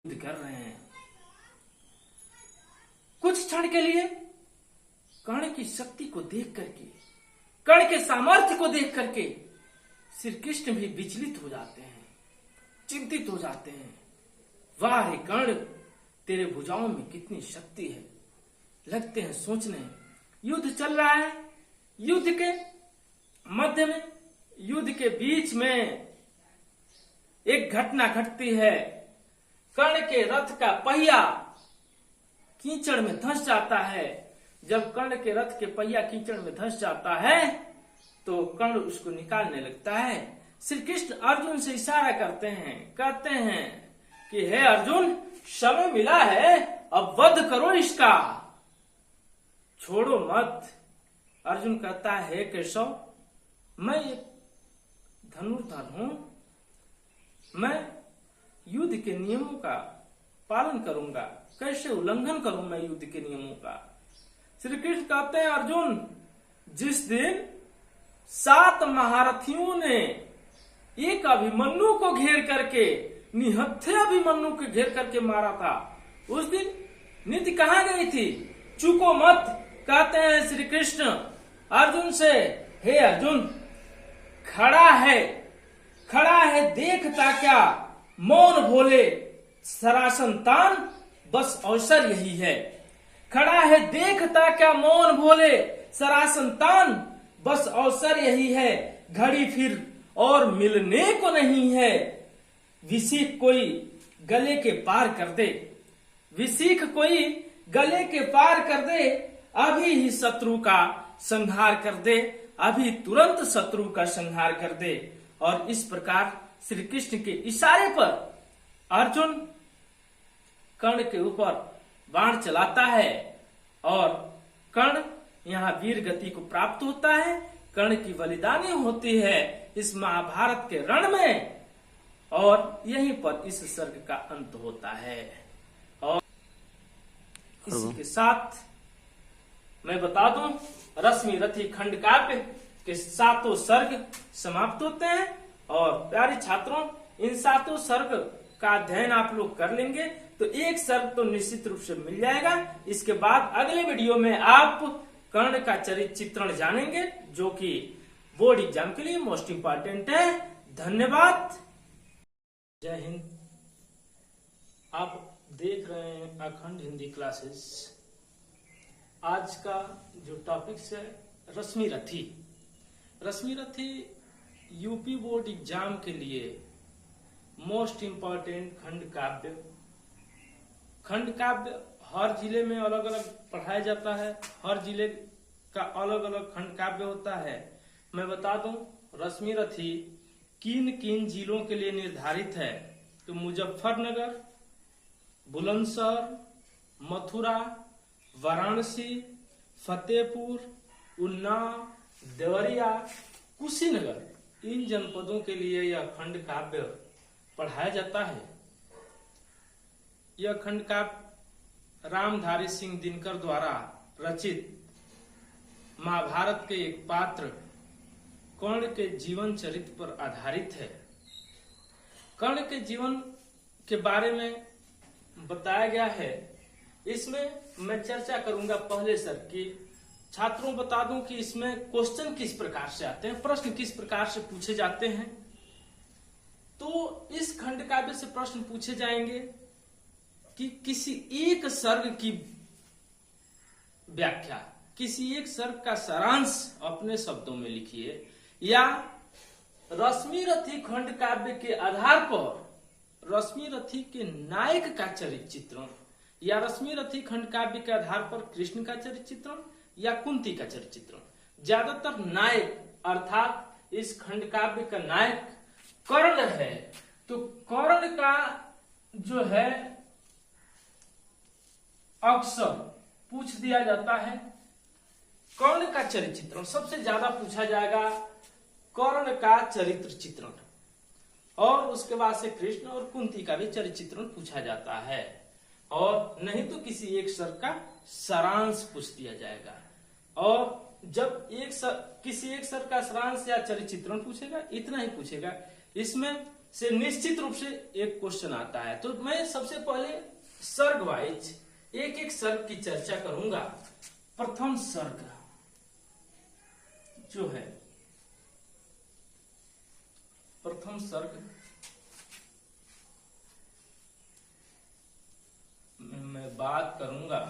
युद्ध कर रहे हैं। कुछ क्षण के लिए कर्ण की शक्ति को देख करके, कर्ण के सामर्थ्य को देख करके श्री कृष्ण भी विचलित हो जाते हैं, चिंतित हो जाते हैं। वाह रे कर्ण, तेरे भुजाओं में कितनी शक्ति है। लगते हैं सोचने, युद्ध चल रहा है, युद्ध के मध्य में, युद्ध के बीच में एक घटना घटती है। कर्ण के रथ का पहिया कीचड़ में धंस जाता है। जब कर्ण के रथ के पहिया कीचड़ में धंस जाता है तो कर्ण उसको निकालने लगता है। श्री कृष्ण अर्जुन से इशारा करते हैं, कहते हैं कि हे अर्जुन, समय मिला है, अब वध करो इसका, छोड़ो मत। अर्जुन कहता है, हे केशव, मैं एक धनुर्धर हूं, मैं युद्ध के नियमों का पालन करूंगा, कैसे उल्लंघन करूं मैं युद्ध के नियमों का। श्री कृष्ण कहते हैं, अर्जुन, जिस दिन 7 महारथियों ने एक अभिमन्यु को घेर करके, निहत्थे अभिमन्यु को घेर करके मारा था, उस दिन नीति कहां गई थी? चूको मत। कहते हैं श्री कृष्ण अर्जुन से, हे अर्जुन, खड़ा है देखता क्या, मौन भोले सरासन तान, बस अवसर यही है। खड़ा है देखता क्या, मौन भोले सरासन तान, बस अवसर यही है। घड़ी फिर और मिलने को नहीं है, विसीख कोई गले के पार कर दे, विसीख कोई गले के पार कर दे, अभी ही शत्रु का संहार कर दे, अभी तुरंत शत्रु का संहार कर दे। और इस प्रकार श्री कृष्ण के इशारे पर अर्जुन कर्ण के ऊपर बाण चलाता है और कर्ण यहाँ वीर गति को प्राप्त होता है। कर्ण की बलिदानी होती है इस महाभारत के रण में, और यहीं पर इस सर्ग का अंत होता है। और इसी के साथ मैं बता दूं, रश्मि रथी खंड काव्य के 7 सर्ग समाप्त होते हैं। और प्यारे छात्रों, इन 7 सर्ग का अध्ययन आप लोग कर लेंगे तो एक सर्ग तो निश्चित रूप से मिल जाएगा। इसके बाद अगले वीडियो में आप कर्ण का चरित्र चित्रण जानेंगे, जो कि बोर्ड एग्जाम के लिए मोस्ट इंपॉर्टेंट है। धन्यवाद, जय हिंद। आप देख रहे हैं अखंड हिंदी क्लासेस। आज का जो टॉपिक है, रश्मि रथी। रश्मि रथी यूपी बोर्ड एग्जाम के लिए मोस्ट इंपॉर्टेंट खंड काव्य हर जिले में अलग अलग पढ़ाया जाता है, हर जिले का अलग अलग खंड काव्य होता है। मैं बता दूं, रश्मि रथी किन किन जिलों के लिए निर्धारित है, तो मुजफ्फरनगर, बुलंदशहर, मथुरा, वाराणसी, फतेहपुर, उन्नाव, देवरिया, कुशीनगर, इन जनपदों के लिए यह खंड काव्य पढ़ाया जाता है। यह खंड काव्य रामधारी सिंह दिनकर द्वारा रचित महाभारत के एक पात्र कर्ण के जीवन चरित्र पर आधारित है। कर्ण के जीवन के बारे में बताया गया है। इसमें मैं चर्चा करूंगा पहले सर्ग की। छात्रों बता दूं कि इसमें क्वेश्चन किस प्रकार से आते हैं, प्रश्न किस प्रकार से पूछे जाते हैं। तो इस खंड काव्य से प्रश्न पूछे जाएंगे कि किसी एक सर्ग की व्याख्या, किसी एक सर्ग का सारांश अपने शब्दों में लिखिए, या रश्मि रथी खंड काव्य के आधार पर रश्मि रथी के नायक का चरित्र चित्रण, या रश्मि रथी खंड काव्य के आधार पर कृष्ण का चरित्र चित्रण या कुंती का चरित्र चित्रण। ज्यादातर नायक अर्थात इस खंड काव्य का नायक कर्ण है, तो कर्ण का जो है अक्सर पूछ दिया जाता है। कर्ण का चरित्र चित्रण सबसे ज्यादा पूछा जाएगा, कर्ण का चरित्र चित्रण, और उसके बाद से कृष्ण और कुंती का भी चरित्र चित्रण पूछा जाता है। और नहीं तो किसी एक सर्ग का सारांश पूछ दिया जाएगा। और जब किसी एक सर्ग का सारांश या चरित्र चित्रण पूछेगा, इतना ही पूछेगा। इसमें से निश्चित रूप से एक क्वेश्चन आता है। तो मैं सबसे पहले सर्ग वाइज एक एक सर्ग की चर्चा करूंगा। प्रथम सर्ग जो है, प्रथम सर्ग में मैं बात करूंगा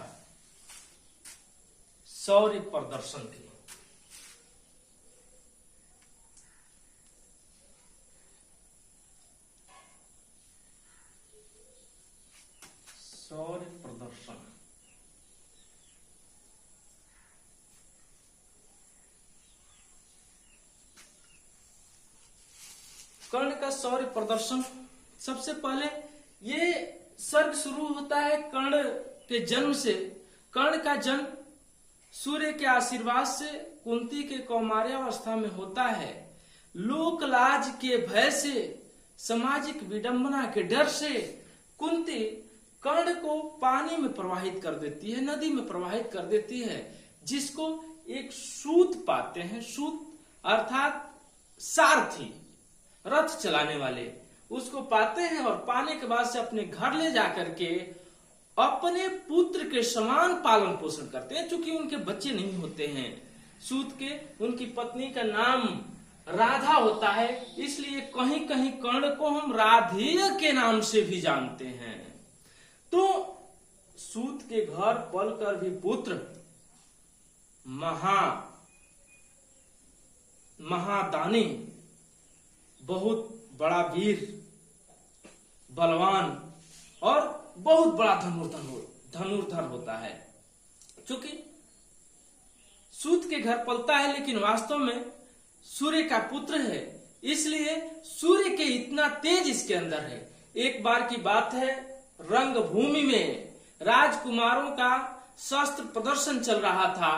शौर्य प्रदर्शन की। शौर्य प्रदर्शन कर्ण का शौर्य प्रदर्शन। सबसे पहले ये सर्ग शुरू होता है कर्ण के जन्म से। कर्ण का जन्म सूर्य के आशीर्वाद से कुंती के कौमार्यावस्था में होता है। लोक लाज के भय से, सामाजिक विडंबना के डर से कुंती कर्ण को पानी में प्रवाहित कर देती है, नदी में प्रवाहित कर देती है, जिसको एक सूत पाते हैं। सूत अर्थात सारथी, रथ चलाने वाले, उसको पाते हैं और पाने के बाद से अपने घर ले जाकर के अपने पुत्र के समान पालन पोषण करते हैं। चूंकि उनके बच्चे नहीं होते हैं सूत के, उनकी पत्नी का नाम राधा होता है, इसलिए कहीं कहीं कर्ण को हम राधेय के नाम से भी जानते हैं। तो सूत के घर पलकर भी पुत्र महादानी, बहुत बड़ा वीर, बलवान और बहुत बड़ा धनुर्धर होता है। क्योंकि सूत के घर पलता है लेकिन वास्तव में सूर्य का पुत्र है, इसलिए सूर्य के इतना तेज इसके अंदर है। एक बार की बात है, रंगभूमि में राजकुमारों का शस्त्र प्रदर्शन चल रहा था।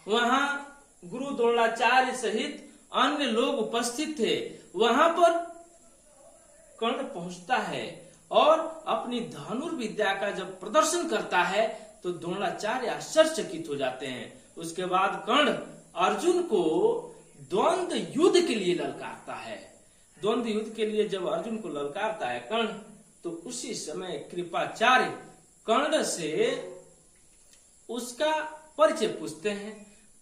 वहां गुरु द्रोणाचार्य सहित अन्य लोग उपस्थित थे। वहां पर कर्ण पहुंचता है और अपनी धनुर्विद्या का जब प्रदर्शन करता है तो द्रोणाचार्य आश्चर्यचकित हो जाते हैं। उसके बाद कर्ण अर्जुन को द्वंद्व युद्ध के लिए ललकारता है। द्वंद्व युद्ध के लिए जब अर्जुन को ललकारता है कर्ण, तो उसी समय कृपाचार्य कर्ण से उसका परिचय पूछते हैं।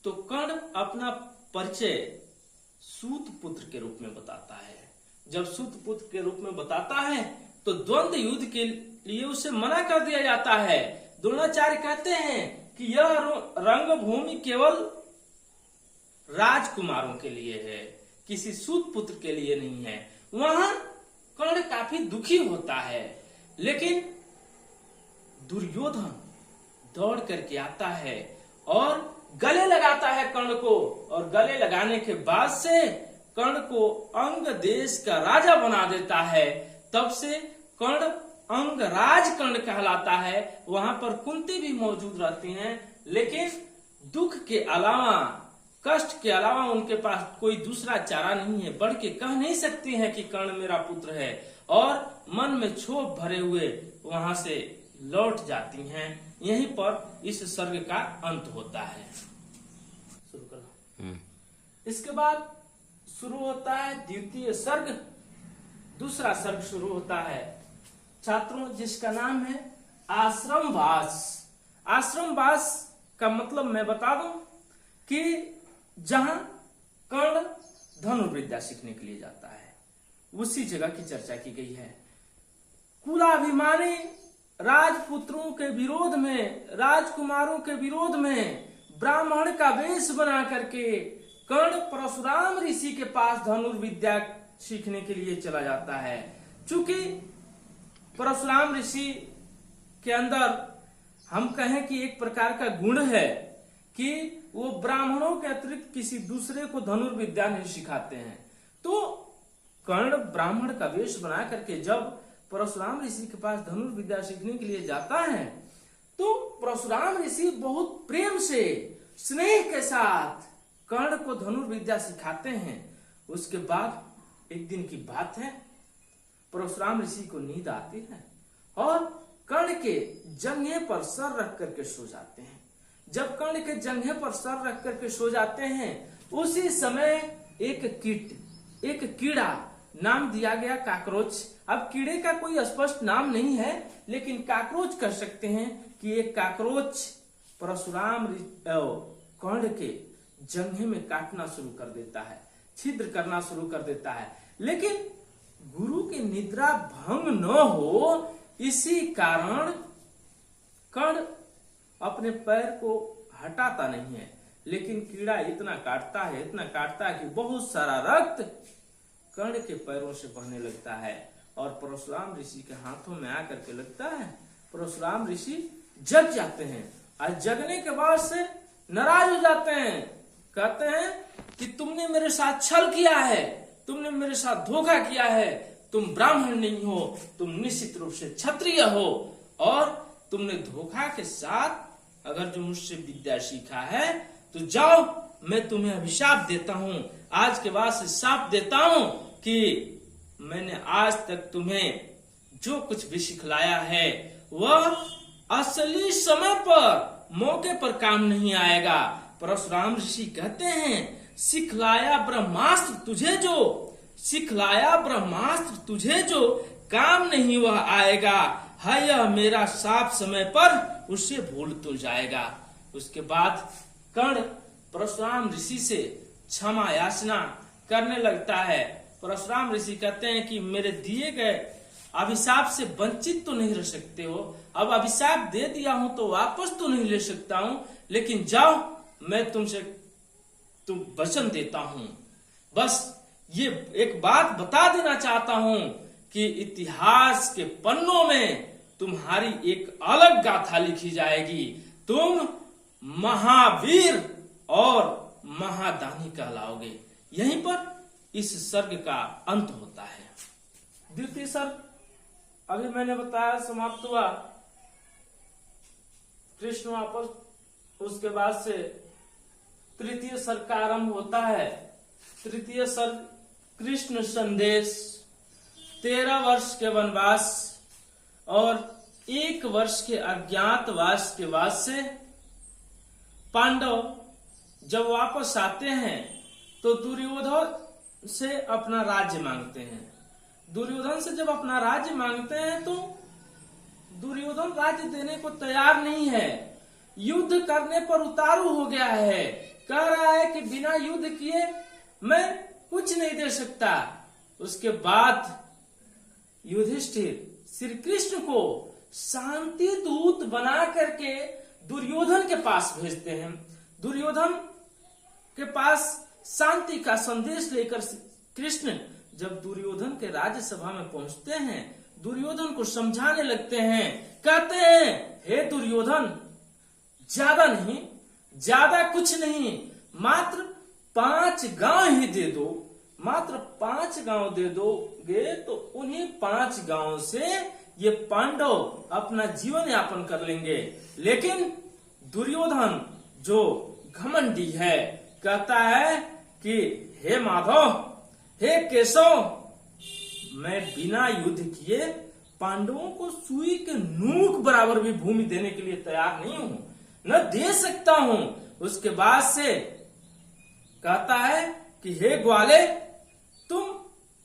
तो कर्ण अपना परिचय सूत पुत्र के रूप में बताता है। जब सूत पुत्र के रूप में बताता है तो द्वंद्व युद्ध के लिए उसे मना कर दिया जाता है। द्रोणाचार्य कहते हैं कि यह रंगभूमि केवल राजकुमारों के लिए है, किसी सूत पुत्र के लिए नहीं है। वहां कर्ण काफी दुखी होता है, लेकिन दुर्योधन दौड़ करके आता है और गले लगाता है कर्ण को, और गले लगाने के बाद से कर्ण को अंग देश का राजा बना देता है। तब से कर्ण अंगराज कर्ण कहलाता है। वहां पर कुंती भी मौजूद रहती हैं, लेकिन दुख के अलावा, कष्ट के अलावा उनके पास कोई दूसरा चारा नहीं है। बढ़ के कह नहीं सकती हैं कि कर्ण मेरा पुत्र है, और मन में क्षोभ भरे हुए वहां से लौट जाती हैं। यहीं पर इस सर्ग का अंत होता है। शुरू करो। इसके बाद शुरू होता है द्वितीय सर्ग। दूसरा सर्ग शुरू होता है छात्रों, जिसका नाम है आश्रमवास। आश्रमवास का मतलब मैं बता दूं कि जहां कर्ण धनुर्विद्या सीखने के लिए जाता है, उसी जगह की चर्चा की गई है। कुलाभिमानी राजपुत्रों के विरोध में, राजकुमारों के विरोध में ब्राह्मण का वेश बना करके कर्ण परशुराम ऋषि के पास धनुर्विद्या सीखने के लिए चला जाता है। चूंकि परशुराम ऋषि के अंदर हम कहें कि एक प्रकार का गुण है कि वो ब्राह्मणों के अतिरिक्त किसी दूसरे को धनुर्विद्या नहीं सिखाते हैं। तो कर्ण ब्राह्मण का वेश बना करके जब परशुराम ऋषि के पास धनुर्विद्या सीखने के लिए जाता है, तो परशुराम ऋषि बहुत प्रेम से, स्नेह के साथ कर्ण को धनुर्विद्या सिखाते हैं। उसके बाद एक दिन की बात है, परशुराम ऋषि को नींद आती है और कर्ण के जंघे पर सर रख करके सो जाते हैं। जब कर्ण के जंघे पर सर रख करके सो जाते हैं, उसी समय एक कीड़ा नाम दिया गया काकरोच। अब कीड़े का कोई स्पष्ट नाम नहीं है, लेकिन काकरोच कह सकते हैं कि एक काकरोच परशुराम कर्ण के जंघे में काटना शुरू कर देता है, छिद्र करना शुरू कर देता है। लेकिन गुरु की निद्रा भंग न हो, इसी कारण कर्ण अपने पैर को हटाता नहीं है। लेकिन कीड़ा इतना काटता है, इतना काटता है कि बहुत सारा रक्त कर्ण के पैरों से बहने लगता है और परशुराम ऋषि के हाथों में आकर के लगता है। परशुराम ऋषि जग जाते हैं और जगने के बाद से नाराज हो जाते हैं। कहते हैं कि तुमने मेरे साथ छल किया है, तुमने मेरे साथ धोखा किया है, तुम ब्राह्मण नहीं हो, तुम निश्चित रूप से क्षत्रिय हो, और तुमने धोखा के साथ अगर जो मुझसे विद्या सीखा है तो जाओ, मैं तुम्हें अभिशाप देता हूँ। आज के बाद से शाप देता हूँ कि मैंने आज तक तुम्हें जो कुछ भी सिखलाया है वह असली समय पर, मौके पर काम नहीं आएगा। परशुराम ऋषि कहते हैं, सिखलाया ब्रह्मास्त्र तुझे जो, सिखलाया ब्रह्मास्त्र तुझे जो काम नहीं वह आएगा, है यह मेरा साफ समय पर उसे भूल तो जाएगा। उसके बाद कर्ण परशुराम ऋषि से क्षमा याचना करने लगता है। परशुराम ऋषि कहते हैं कि मेरे दिए गए अभिशाप से वंचित तो नहीं रह सकते हो, अब अभिशाप दे दिया हूं तो वापस तो नहीं ले सकता हूं, लेकिन जाओ, मैं तुमसे वचन देता हूं। बस ये एक बात बता देना चाहता हूं कि इतिहास के पन्नों में तुम्हारी एक अलग गाथा लिखी जाएगी, तुम महावीर और महादानी कहलाओगे। यहीं पर इस सर्ग का अंत होता है। द्वितीय सर्ग अभी मैंने बताया समाप्त हुआ, कृष्ण वापस, उसके बाद से तृतीय सर्ग का आरंभ होता है। तृतीय सर्ग कृष्ण संदेश, 13 वर्ष के वनवास और 1 वर्ष के अज्ञातवास के बाद से पांडव जब वापस आते हैं तो दुर्योधन से अपना राज्य मांगते हैं। दुर्योधन से जब अपना राज्य मांगते हैं तो दुर्योधन राज्य देने को तैयार नहीं है, युद्ध करने पर उतारू हो गया है, कह रहा है कि बिना युद्ध किए मैं कुछ नहीं दे सकता। उसके बाद युधिष्ठिर श्री कृष्ण को शांति दूत बना करके दुर्योधन के पास भेजते हैं। दुर्योधन के पास शांति का संदेश लेकर कृष्ण जब दुर्योधन के राज्यसभा में पहुंचते हैं, दुर्योधन को समझाने लगते हैं। कहते हैं, हे दुर्योधन, ज्यादा नहीं, ज्यादा कुछ नहीं, मात्र 5 गांव ही दे दो, मात्र 5 गांव दे दोगे तो उन्हीं 5 गांव से ये पांडव अपना जीवन यापन कर लेंगे। लेकिन दुर्योधन जो घमंडी है, कहता है कि हे माधव, हे केशव, मैं बिना युद्ध किए पांडवों को सुई के नोक बराबर भी भूमि देने के लिए तैयार नहीं हूं, न दे सकता हूं। उसके बाद से कहता है कि हे ग्वाले, तुम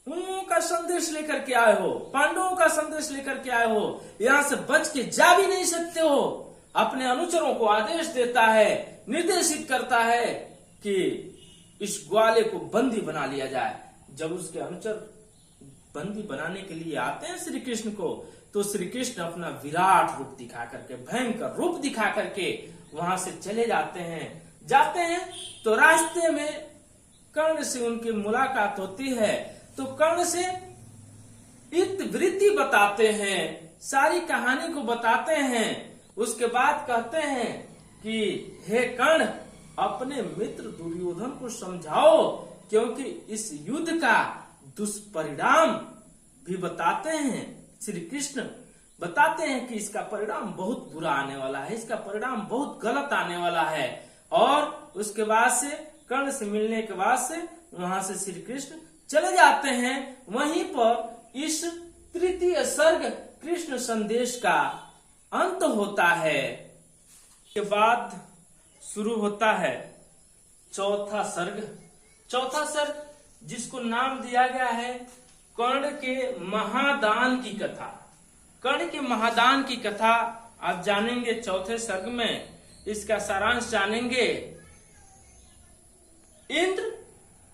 उन लोगों का संदेश लेकर के आए हो, पांडवों का संदेश लेकर के आए हो, यहां से बच के जा भी नहीं सकते हो। अपने अनुचरों को आदेश देता है, निर्देशित करता है कि इस ग्वाले को बंदी बना लिया जाए। जब उसके अनुचर बंदी बनाने के लिए आते हैं श्री कृष्ण को, तो श्री कृष्ण अपना विराट रूप दिखा करके, भयंकर रूप दिखा करके वहां से चले जाते हैं तो रास्ते में कर्ण से उनकी मुलाकात होती है। तो कर्ण से इतिवृत्ति बताते हैं, सारी कहानी को बताते हैं। उसके बाद कहते हैं कि हे कर्ण, अपने मित्र दुर्योधन को समझाओ, क्योंकि इस युद्ध का दुष्परिणाम भी बताते हैं। श्री कृष्ण बताते हैं कि इसका परिणाम बहुत बुरा आने वाला है, इसका परिणाम बहुत गलत आने वाला है। और उसके बाद से कर्ण से मिलने के बाद से वहां से श्री कृष्ण चले जाते हैं। वहीं पर इस तृतीय सर्ग कृष्ण संदेश का अंत होता है। के बाद शुरू होता है चौथा सर्ग। चौथा सर्ग जिसको नाम दिया गया है कर्ण के महादान की कथा। कर्ण के महादान की कथा आप जानेंगे चौथे सर्ग में, इसका सारांश जानेंगे। इंद्र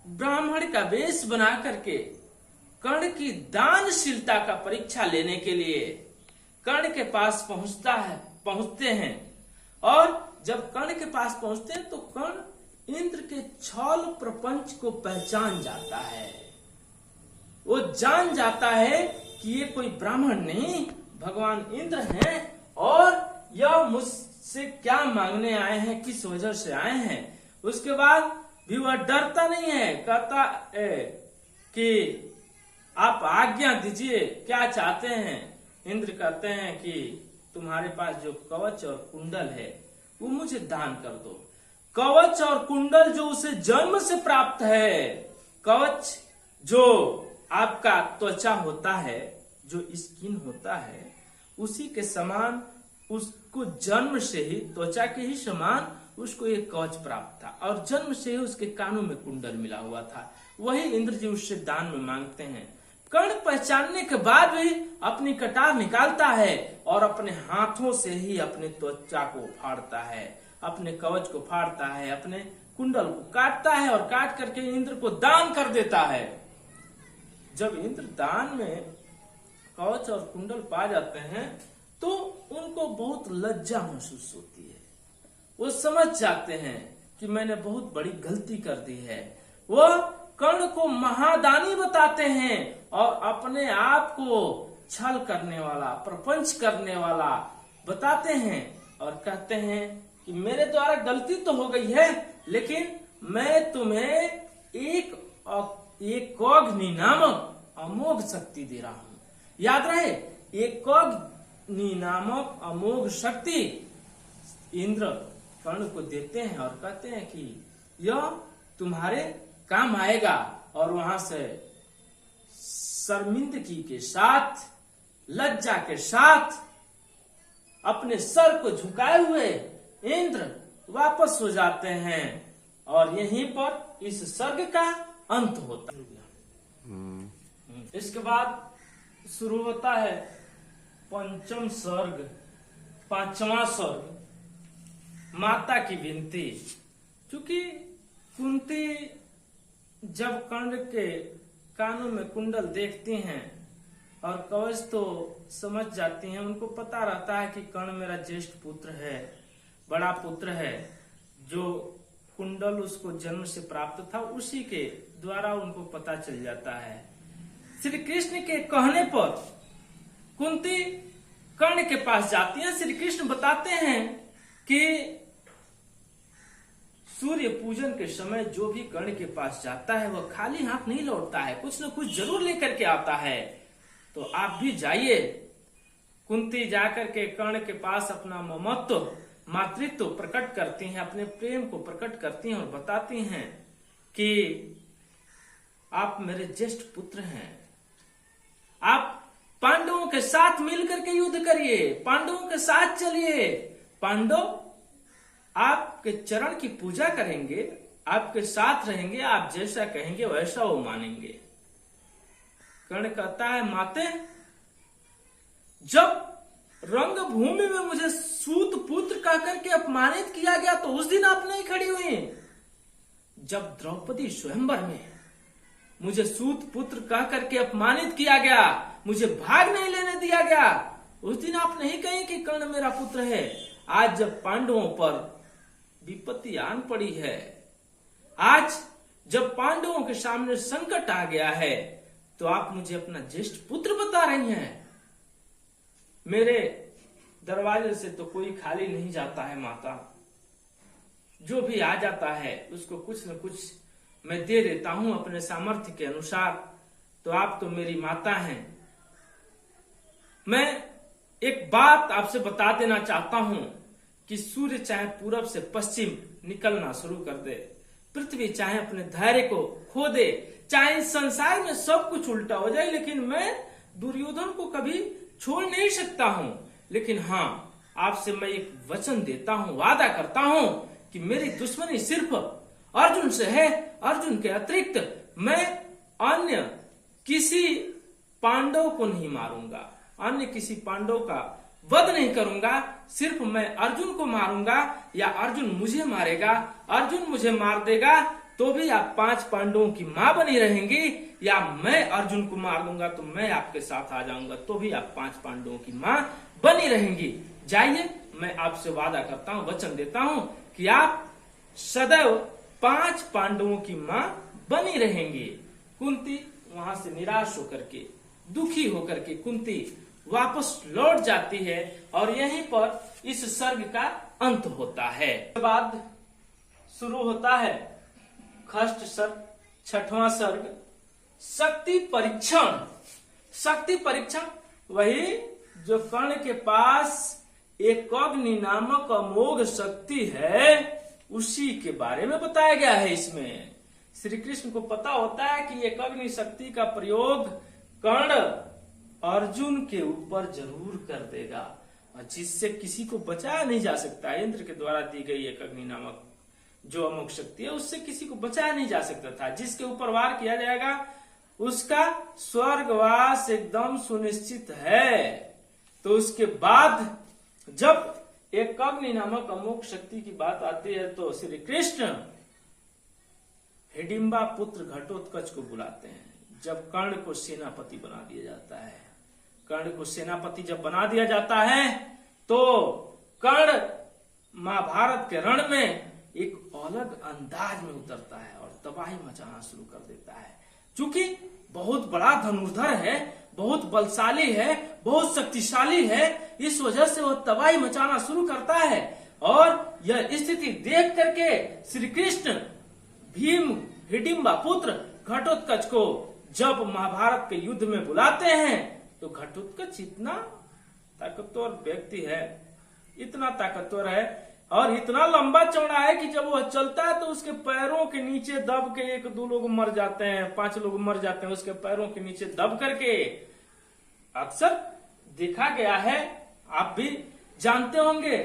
ब्राह्मण का वेश बना करके कर्ण की दानशीलता का परीक्षा लेने के लिए कर्ण के पास पहुंचते हैं। और जब कर्ण के पास पहुंचते हैं तो कर्ण इंद्र के छल प्रपंच को पहचान जाता है। वो जान जाता है कि ये कोई ब्राह्मण नहीं, भगवान इंद्र हैं और यह मुझसे क्या मांगने आए हैं, किस वजह से आए हैं। उसके बाद भी वह डरता नहीं है, कहता है कि आप आज्ञा दीजिए, क्या चाहते हैं। इंद्र कहते हैं कि तुम्हारे पास जो कवच और कुंडल है वो मुझे दान कर दो। कवच और कुंडल जो उसे जन्म से प्राप्त है, कवच जो आपका त्वचा होता है, जो स्किन होता है, उसी के समान उसको जन्म से ही, त्वचा के ही समान उसको एक कवच प्राप्त था और जन्म से ही उसके कानों में कुंडल मिला हुआ था। वही इंद्र जी उससे दान में मांगते हैं। कर्ण पहचानने के बाद भी अपनी कटार निकालता है और अपने हाथों से ही अपने त्वचा को फाड़ता है, अपने कवच को फाड़ता है, अपने कुंडल को काटता है और काट करके इंद्र को दान कर देता है। जब इंद्र दान में कवच और कुंडल पा जाते हैं तो उनको बहुत लज्जा महसूस होती है। वो समझ जाते हैं कि मैंने बहुत बड़ी गलती कर दी है। वो कर्ण को महादानी बताते हैं और अपने आप को छल करने वाला, प्रपंच करने वाला बताते हैं और कहते हैं कि मेरे द्वारा गलती तो हो गई है, लेकिन मैं तुम्हें एक अग्नि नामक अमोघ शक्ति दे रहा हूं। याद रहे, एक अग्नि नामक अमोघ शक्ति इंद्र कर्ण को देते हैं और कहते हैं कि यह तुम्हारे काम आएगा। और वहां से शर्मिंदगी के साथ, लज्जा के साथ अपने सर को झुकाए हुए इंद्र वापस हो जाते हैं और यहीं पर इस सर्ग का अंत होता है। इसके बाद शुरू होता है पंचम सर्ग, पांचवा सर्ग, माता की विनती। क्योंकि कुंती जब कर्ण के कानों में कुंडल देखती हैं और कवच तो समझ जाती हैं, उनको पता रहता है कि कर्ण मेरा ज्येष्ठ पुत्र है, बड़ा पुत्र है। जो कुंडल उसको जन्म से प्राप्त था उसी के द्वारा उनको पता चल जाता है। श्री कृष्ण के कहने पर कुंती कर्ण के पास जाती है। श्री कृष्ण बताते हैं कि सूर्य पूजन के समय जो भी कर्ण के पास जाता है वह खाली हाथ नहीं लौटता है, कुछ न कुछ जरूर लेकर के आता है। तो आप भी जाइए। कुंती जाकर के कर्ण के पास अपना ममत्व, मातृत्व प्रकट करती हैं, अपने प्रेम को प्रकट करती हैं और बताती हैं कि आप मेरे ज्येष्ठ पुत्र हैं। आप पांडवों के साथ मिलकर के युद्ध करिए, पांडवों के साथ चलिए। पांडव आपके चरण की पूजा करेंगे, आपके साथ रहेंगे, आप जैसा कहेंगे वैसा वो मानेंगे। कर्ण कहता है, माते, जब रंग भूमि में मुझे सूत पुत्र कहकर के अपमानित किया गया तो उस दिन आप नहीं खड़ी हुई। जब द्रौपदी स्वयंवर में मुझे सूत पुत्र कहकर के अपमानित किया गया, मुझे भाग नहीं लेने दिया गया, उस दिन आप नहीं कही कि कर्ण मेरा पुत्र है। आज जब पांडवों पर विपत्ति आन पड़ी है, आज जब पांडवों के सामने संकट आ गया है, तो आप मुझे अपना ज्येष्ठ पुत्र बता रही हैं। मेरे दरवाजे से तो कोई खाली नहीं जाता है माता, जो भी आ जाता है उसको कुछ न कुछ मैं दे देता हूं अपने सामर्थ्य के अनुसार। तो आप तो मेरी माता हैं। मैं एक बात आपसे बता देना चाहता हूं कि सूर्य चाहे पूरब से पश्चिम निकलना शुरू कर दे, पृथ्वी चाहे अपने धैर्य को खो दे, चाहे इस संसार में सब कुछ उल्टा हो जाए, लेकिन मैं दुर्योधन को कभी छोड़ नहीं सकता हूं। लेकिन हाँ, आपसे मैं एक वचन देता हूं, वादा करता हूं कि मेरी दुश्मनी सिर्फ अर्जुन से है। अर्जुन के अतिरिक्त मैं अन्य किसी पांडव को नहीं मारूंगा, अन्य किसी पांडव का वध नहीं करूंगा, सिर्फ मैं अर्जुन को मारूंगा या अर्जुन मुझे मारेगा, अर्जुन मुझे मार देगा तो भी आप 5 पांडवों की मां बनी रहेंगी, या मैं अर्जुन को मार दूंगा तो मैं आपके साथ आ जाऊंगा तो भी आप 5 पांडवों की मां बनी रहेंगी। जाइए, मैं आपसे वादा करता हूं, वचन देता हूं कि आप सदैव 5 पांडवों की मां बनी रहेंगी। कुंती वहां से निराश होकर के, दुखी होकर के कुंती वापस लौट जाती है और यहीं पर इस सर्ग का अंत होता है। उसके बाद शुरू होता है खष्ट सर्ग, 6वां सर्ग, शक्ति परीक्षण। शक्ति परीक्षण वही जो कर्ण के पास एक अग्नि नामक अमोघ शक्ति है, उसी के बारे में बताया गया है। इसमें श्री कृष्ण को पता होता है कि एक अग्नि शक्ति का प्रयोग कर्ण अर्जुन के ऊपर जरूर कर देगा, और जिससे किसी को बचाया नहीं जा सकता। इंद्र के द्वारा दी गई एक अग्नि नामक जो अमोघ शक्ति है, उससे किसी को बचाया नहीं जा सकता था। जिसके ऊपर वार किया जाएगा उसका स्वर्गवास एकदम सुनिश्चित है। तो उसके बाद जब एक अग्नि नामक अमोघ शक्ति की बात आती है तो श्री कृष्ण हिडिंबा पुत्र घटोत्कच को बुलाते हैं। जब कर्ण को सेनापति बना दिया जाता है, कर्ण को सेनापति जब बना दिया जाता है तो कर्ण महाभारत के रण में एक अलग अंदाज में उतरता है और तबाही मचाना शुरू कर देता है। चूंकि बहुत बड़ा धनुर्धर है, बहुत बलशाली है, बहुत शक्तिशाली है, इस वजह से वह तबाही मचाना शुरू करता है। और यह स्थिति देख करके श्री कृष्ण भीम हिडिंबा पुत्र घटोत्कच को जब महाभारत के युद्ध में बुलाते हैं तो घटोत्कच इतना ताकतवर व्यक्ति है, इतना ताकतवर है और इतना लंबा चौड़ा है कि जब वह चलता है तो उसके पैरों के नीचे दब के 1-2 लोग मर जाते हैं, 5 लोग मर जाते हैं उसके पैरों के नीचे दब करके। अक्सर देखा गया है, आप भी जानते होंगे,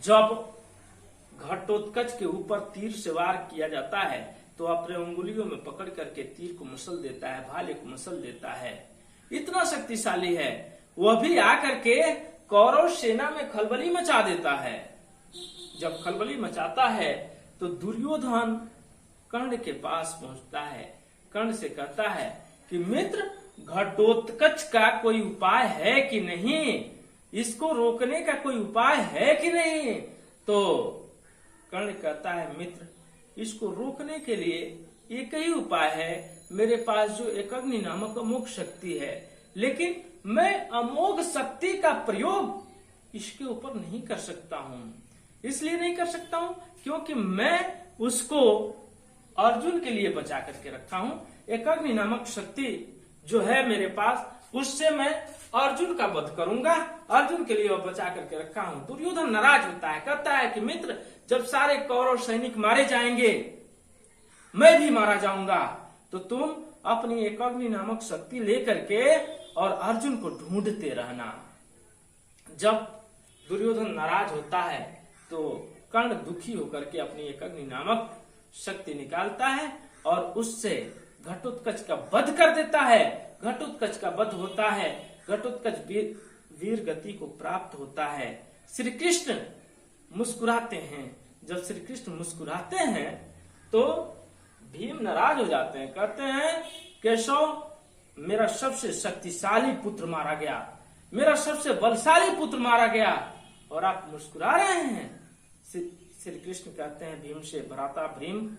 जब घटोत्कच के ऊपर तीर से वार किया जाता है तो अपने उंगलियों में पकड़ करके तीर को मसल देता है, भाले को मसल देता है, इतना शक्तिशाली है। वह भी आकर के कौरव सेना में खलबली मचा देता है। जब खलबली मचाता है तो दुर्योधन कर्ण के पास पहुंचता है, कर्ण से कहता है कि मित्र, घटोत्कच का कोई उपाय है कि नहीं, इसको रोकने का कोई उपाय है कि नहीं। तो कर्ण कहता है, मित्र, इसको रोकने के लिए एक ही उपाय है, मेरे पास जो एक अग्नि नामक अमोघ शक्ति है, लेकिन मैं अमोघ शक्ति का प्रयोग इसके ऊपर नहीं कर सकता हूं। इसलिए नहीं कर सकता हूं क्योंकि मैं उसको अर्जुन के लिए बचा करके रखा हूं। एक अग्नि नामक शक्ति जो है मेरे पास, उससे मैं अर्जुन का वध करूंगा, अर्जुन के लिए बचा करके रखा हूं। दुर्योधन नाराज होता है, कहता है कि मित्र, जब सारे कौरव सैनिक मारे जाएंगे, मैं भी मारा जाऊंगा, तो तुम अपनी एक अग्नि नामक शक्ति लेकर के और अर्जुन को ढूंढते रहना। जब दुर्योधन नाराज होता है तो कर्ण दुखी होकर के अपनी एक अग्नि नामक शक्ति निकालता है और उससे घटोत्कच का वध कर देता है। घटोत्कच का वध होता है, घटोत्कच वीर गति को प्राप्त होता है। श्री कृष्ण मुस्कुराते हैं। जब श्री कृष्ण मुस्कुराते हैं तो भीम नाराज हो जाते हैं, कहते हैं, केशव, मेरा सबसे शक्तिशाली पुत्र मारा गया, मेरा सबसे बलशाली पुत्र मारा गया और आप मुस्कुरा रहे हैं। श्री कृष्ण कहते हैं भीम से, भ्राता भीम,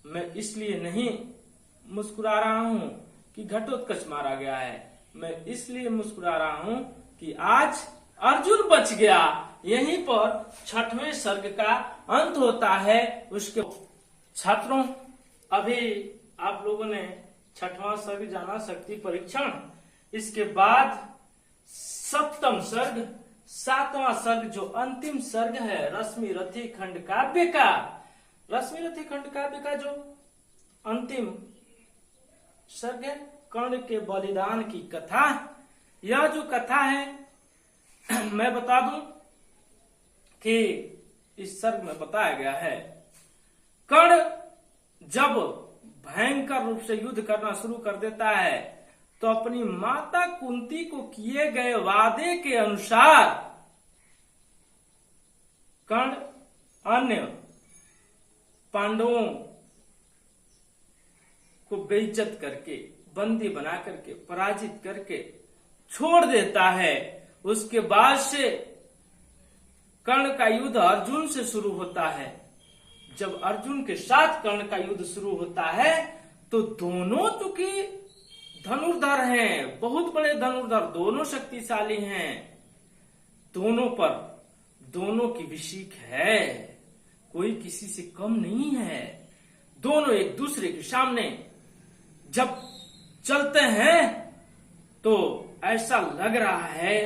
मैं इसलिए नहीं मुस्कुरा रहा हूं कि घटोत्कच मारा गया है, मैं इसलिए मुस्कुरा रहा हूं कि आज अर्जुन बच गया। यहीं पर 6वें सर्ग का अंत होता है। उसके छात्रों, अभी आप लोगों ने 6वां सर्ग जाना, शक्ति परीक्षण। इसके बाद 7वां सर्ग, 7वां सर्ग जो अंतिम सर्ग है रश्मि रथी खंड काव्य का, रश्मि रथी खंड काव्य का जो अंतिम सर्ग है, कर्ण के बलिदान की कथा। यह जो कथा है मैं बता दूं कि इस सर्ग में बताया गया है, कर्ण जब भयंकर रूप से युद्ध करना शुरू कर देता है तो अपनी माता कुंती को किए गए वादे के अनुसार कर्ण अन्य पांडवों को बेइज्जत करके, बंदी बना करके, पराजित करके छोड़ देता है। उसके बाद से कर्ण का युद्ध अर्जुन से शुरू होता है। जब अर्जुन के साथ कर्ण का युद्ध शुरू होता है तो दोनों चूंकि धनुर्धर हैं, बहुत बड़े धनुर्धर, दोनों शक्तिशाली हैं, दोनों पर दोनों की विशीख है, कोई किसी से कम नहीं है। दोनों एक दूसरे के सामने जब चलते हैं तो ऐसा लग रहा है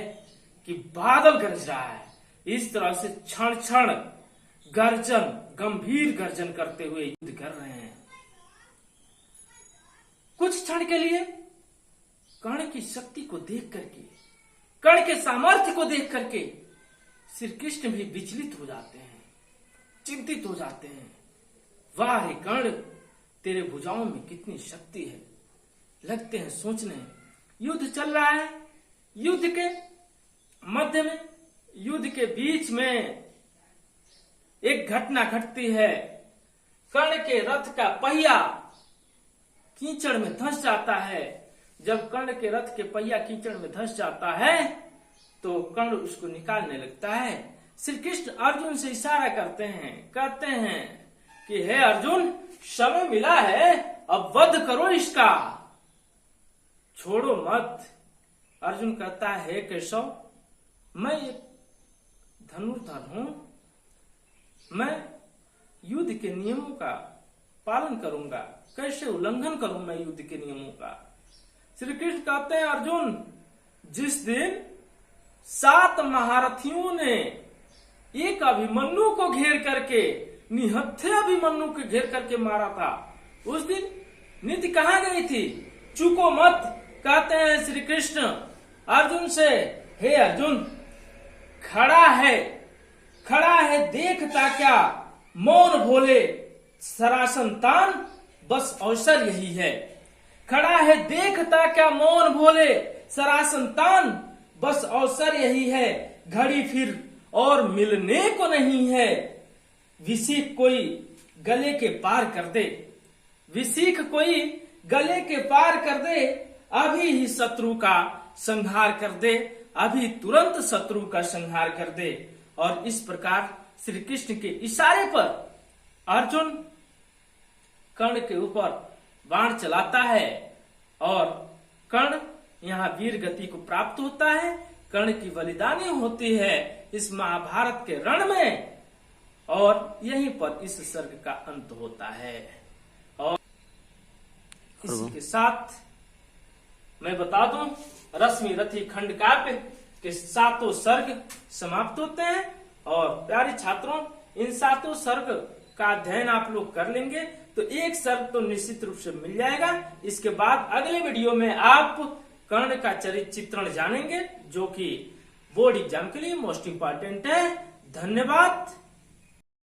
कि बादल गरज रहा है। इस तरह से क्षण क्षण गर्जन, गंभीर गर्जन करते हुए युद्ध कर रहे हैं। कुछ क्षण के लिए कर्ण की शक्ति को देख करके, कर्ण के सामर्थ्य को देख करके श्री कृष्ण भी विचलित हो जाते हैं, चिंतित हो जाते हैं। वाह रे कर्ण, तेरे भुजाओं में कितनी शक्ति है। लगते हैं सोचने, युद्ध चल रहा है, युद्ध के मध्य में, युद्ध के बीच में एक घटना घटती है। कर्ण के रथ का पहिया कीचड़ में धंस जाता है। जब कर्ण के रथ के पहिया कीचड़ में धंस जाता है तो कर्ण उसको निकालने लगता है। श्री कृष्ण अर्जुन से इशारा करते हैं, कहते हैं कि हे अर्जुन, समय मिला है, अब वध करो इसका, छोड़ो मत। अर्जुन कहता है, हे केशव, मैं एक धनुर्धर हूं, मैं युद्ध के नियमों का पालन करूंगा, कैसे उल्लंघन करूं मैं युद्ध के नियमों का। श्री कृष्ण कहते हैं, अर्जुन, जिस दिन 7 महारथियों ने एक अभिमन्यु को घेर करके, निहत्थे अभिमन्यु को घेर करके मारा था, उस दिन नीति कहां गई थी? चूको मत, कहते हैं श्री कृष्ण अर्जुन से, हे अर्जुन, खड़ा है देखता क्या, मौन भोले सरासन तान, बस अवसर यही है। खड़ा है देखता क्या, मौन भोले सरासन तान, बस अवसर यही है। घड़ी फिर और मिलने को नहीं है, विसीख कोई गले के पार कर दे, विसीख कोई गले के पार कर दे, अभी ही शत्रु का संहार कर दे, अभी तुरंत शत्रु का संहार कर दे। और इस प्रकार श्री कृष्ण के इशारे पर अर्जुन कर्ण के ऊपर बाण चलाता है और कर्ण यहाँ वीर गति को प्राप्त होता है। कर्ण की बलिदानी होती है इस महाभारत के रण में, और यहीं पर इस सर्ग का अंत होता है। और इसी के साथ मैं बता दूं, रश्मि रथी खंड काव्य के 7 सर्ग समाप्त होते हैं। और प्यारे छात्रों, इन 7 सर्ग का अध्ययन आप लोग कर लेंगे तो एक सर्ग तो निश्चित रूप से मिल जाएगा। इसके बाद अगले वीडियो में आप कर्ण का चरित्र चित्रण जानेंगे, जो कि बोर्ड एग्जाम के लिए मोस्ट इंपॉर्टेंट है। धन्यवाद।